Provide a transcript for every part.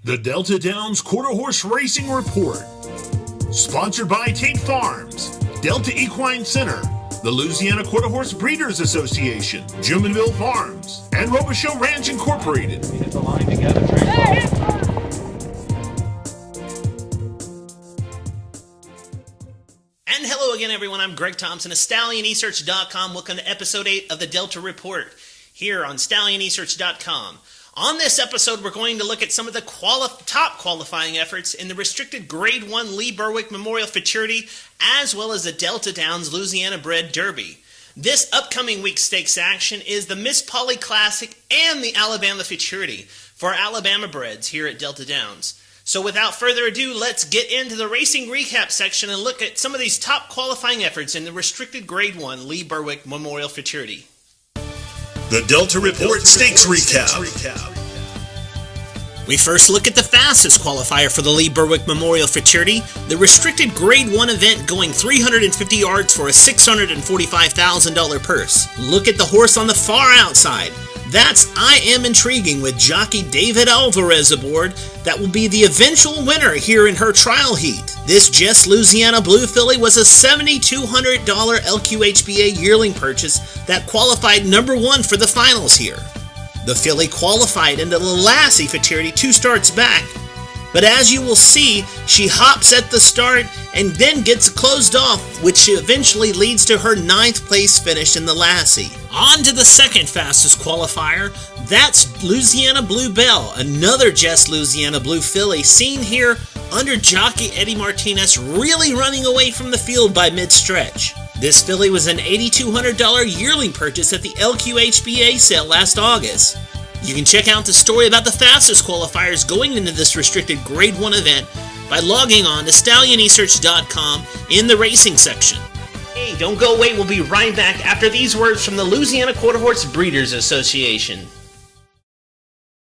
The Delta Downs Quarter Horse Racing Report. Sponsored by Tate Farms, Delta Equine Center, the Louisiana Quarter Horse Breeders Association, Jumonville Farms, and Robichaux Ranch Incorporated. We hit the line together. And hello again, everyone. I'm Greg Thompson of StallionEsearch.com. Welcome to episode 8 of the Delta Report here on StallionEsearch.com. On this episode, we're going to look at some of the top qualifying efforts in the restricted Grade 1 Lee Berwick Memorial Futurity, as well as the Delta Downs Louisiana Bred Derby. This upcoming week's stakes action is the Miss Polly Classic and the Alabama Futurity for Alabama breds here at Delta Downs. So without further ado, let's get into the racing recap section and look at some of these top qualifying efforts in the restricted Grade 1 Lee Berwick Memorial Futurity. The Delta Report Stakes Recap. We first look at the fastest qualifier for the Lee Berwick Memorial Futurity, the restricted Grade 1 event going 350 yards for a $645,000 purse. Look at the horse on the far outside. That's I Am Intriguing with jockey David Alvarez aboard. That will be the eventual winner here in her trial heat. This Jess Louisiana Blue filly was a $7,200 LQHBA yearling purchase that qualified number 1 for the finals here. The filly qualified into the Lassie Futurity 2 starts back, but as you will see, she hops at the start and then gets closed off, which eventually leads to her 9th place finish in the Lassie. On to the second fastest qualifier, that's Louisiana Blue Belle, another Jess Louisiana Blue filly seen here under jockey Eddie Martinez really running away from the field by mid-stretch. This filly was an $8,200 yearling purchase at the LQHBA sale last August. You can check out the story about the fastest qualifiers going into this restricted Grade 1 event by logging on to StallionEsearch.com in the racing section. Hey, don't go away, we'll be right back after these words from the Louisiana Quarter Horse Breeders Association.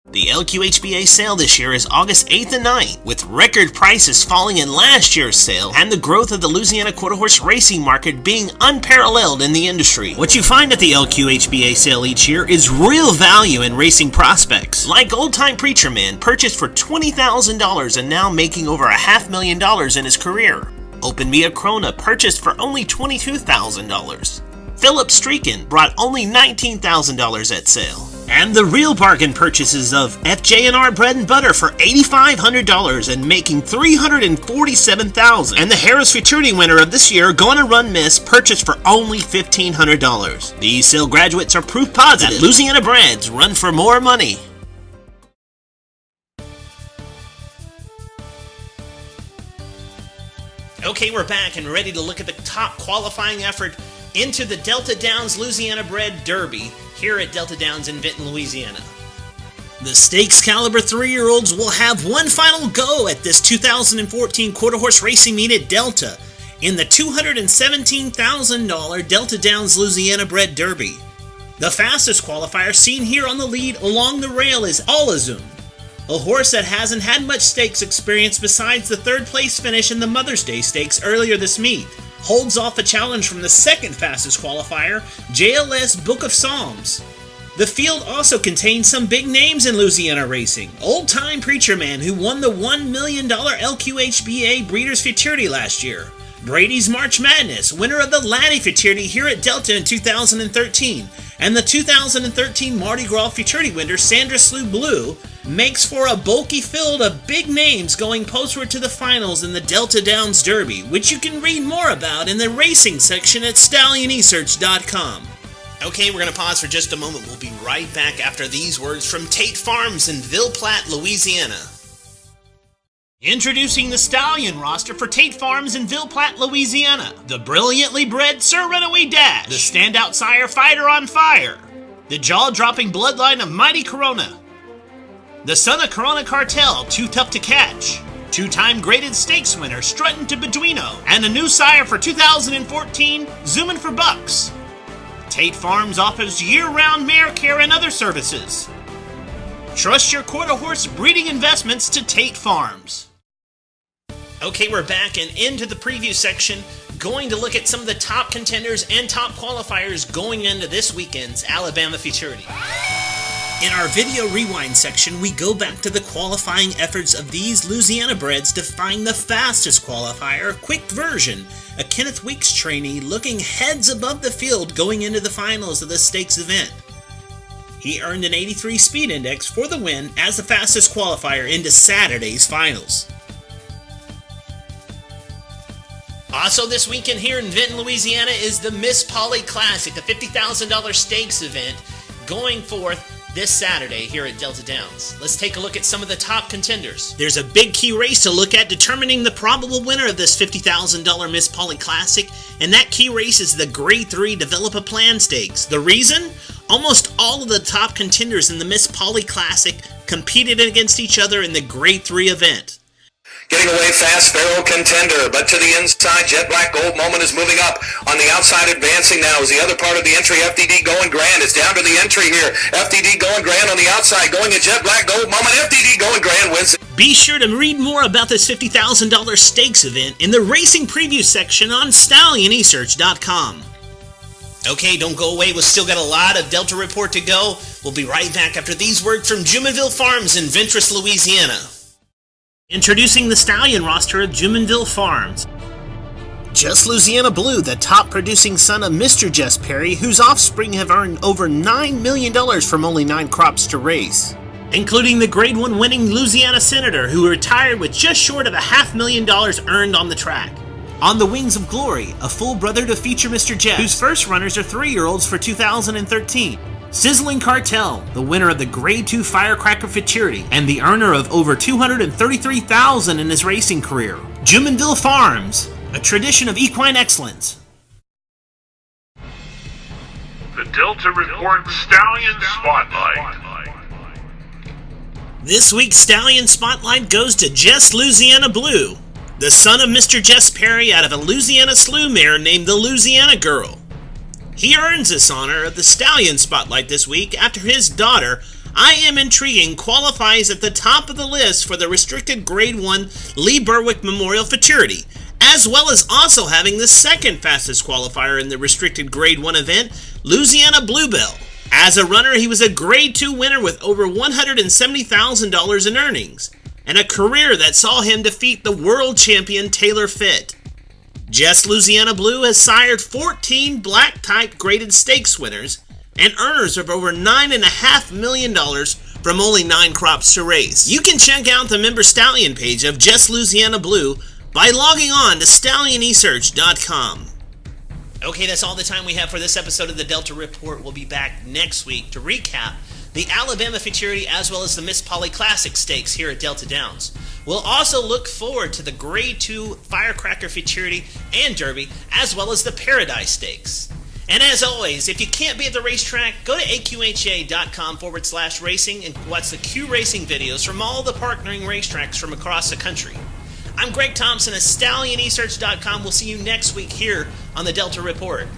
The LQHBA sale this year is August 8th and 9th, with record prices falling in last year's sale and the growth of the Louisiana Quarter Horse racing market being unparalleled in the industry. What you find at the LQHBA sale each year is real value in racing prospects, like Old Time Preacher Man, purchased for $20,000 and now making over $500,000 in his career. Open Mia Krona, purchased for only $22,000. Philip Streakin brought only $19,000 at sale. And the real bargain purchases of FJ&R Bread and Butter for $8,500 and making $347,000. And the Harris Futurity winner of this year, Gonna Run Miss, purchased for only $1,500. These sale graduates are proof positive that Louisiana breds run for more money. Okay, we're back and ready to look at the top qualifying effort into the Delta Downs Louisiana Bred Derby here at Delta Downs in Vinton, Louisiana. The stakes caliber 3-year-olds will have one final go at this 2014 quarter horse racing meet at Delta in the $217,000 Delta Downs Louisiana Bred Derby. The fastest qualifier seen here on the lead along the rail is Alazum, a horse that hasn't had much stakes experience besides the 3rd place finish in the Mother's Day Stakes earlier this meet. Holds off a challenge from the second fastest qualifier, JLS Book of Psalms. The field also contains some big names in Louisiana racing. Old Time Preacher Man, who won the $1 million LQHBA Breeders' Futurity last year. Brady's March Madness, winner of the Laddie Futurity here at Delta in 2013. And the 2013 Mardi Gras Futurity winner, Sandra Slew Blue, makes for a bulky field of big names going postward to the finals in the Delta Downs Derby, which you can read more about in the racing section at StallionEsearch.com. Okay, we're going to pause for just a moment. We'll be right back after these words from Tate Farms in Ville Platte, Louisiana. Introducing the stallion roster for Tate Farms in Ville Platte, Louisiana. The brilliantly bred Sir Runaway Dash, the standout sire Fighter on Fire, the jaw-dropping bloodline of Mighty Corona, the son of Corona Cartel, Too Tough to Catch, 2-time graded stakes winner Struttin' to Beduino, and a new sire for 2014, Zoomin' for Bucks. Tate Farms offers year-round mare care and other services. Trust your quarter horse breeding investments to Tate Farms. Okay, we're back and into the preview section, going to look at some of the top contenders and top qualifiers going into this weekend's Alabama Futurity. In our video rewind section, we go back to the qualifying efforts of these Louisiana breds to find the fastest qualifier, quick version, a Kenneth Weeks trainee looking heads above the field going into the finals of the stakes event. He earned an 83 speed index for the win as the fastest qualifier into Saturday's finals. Also this weekend here in Vinton, Louisiana is the Miss Polly Classic, the $50,000 stakes event going forth this Saturday here at Delta Downs. Let's take a look at some of the top contenders. There's a big key race to look at determining the probable winner of this $50,000 Miss Polly Classic, and that key race is the Grade 3 Develop a Plan Stakes. The reason? Almost all of the top contenders in the Miss Polly Classic competed against each other in the Grade 3 event. Getting away fast, Sparrow Contender, but to the inside, Jet Black Gold Moment is moving up. On the outside, advancing now is the other part of the entry, FDD Going Grand. It's down to the entry here. FDD Going Grand on the outside, going at Jet Black Gold Moment. FDD Going Grand wins it. Be sure to read more about this $50,000 stakes event in the racing preview section on StallionEsearch.com. Okay, don't go away. We've still got a lot of Delta Report to go. We'll be right back after these words from Jumonville Farms in Ventress, Louisiana. Introducing the stallion roster of Jumonville Farms. Jess Louisiana Blue, the top producing son of Mr. Jess Perry, whose offspring have earned over $9 million from only 9 crops to race. Including the Grade 1 winning Louisiana Senator, who retired with just short of $500,000 earned on the track. On the Wings of Glory, a full brother to feature Mr. Jess, whose first runners are 3-year-olds for 2013. Sizzling Cartel, the winner of the Grade 2 Firecracker Futurity, and the earner of over $233,000 in his racing career. Jumonville Farms, a tradition of equine excellence. The Delta Report Stallion Spotlight. This week's Stallion Spotlight goes to Jess Louisiana Blue, the son of Mr. Jess Perry out of a Louisiana slew mare named the Louisiana Girl. He earns this honor of the Stallion Spotlight this week after his daughter, I Am Intriguing, qualifies at the top of the list for the restricted Grade 1 Lee Berwick Memorial Futurity, as well as also having the second fastest qualifier in the restricted Grade 1 event, Louisiana Bluebell. As a runner, he was a Grade 2 winner with over $170,000 in earnings, and a career that saw him defeat the world champion Taylor Fitt. Jess Louisiana Blue has sired 14 black-type graded stakes winners and earners of over $9.5 million from only 9 crops to race. You can check out the member stallion page of Jess Louisiana Blue by logging on to StallionEsearch.com. Okay, that's all the time we have for this episode of the Delta Report. We'll be back next week to recap the Alabama Futurity as well as the Miss Polly Classic Stakes here at Delta Downs. We'll also look forward to the Grade 2 Firecracker Futurity and Derby, as well as the Paradise Stakes. And as always, if you can't be at the racetrack, go to aqha.com/racing and watch the Q Racing videos from all the partnering racetracks from across the country. I'm Greg Thompson at StallionEsearch.com. We'll see you next week here on the Delta Report.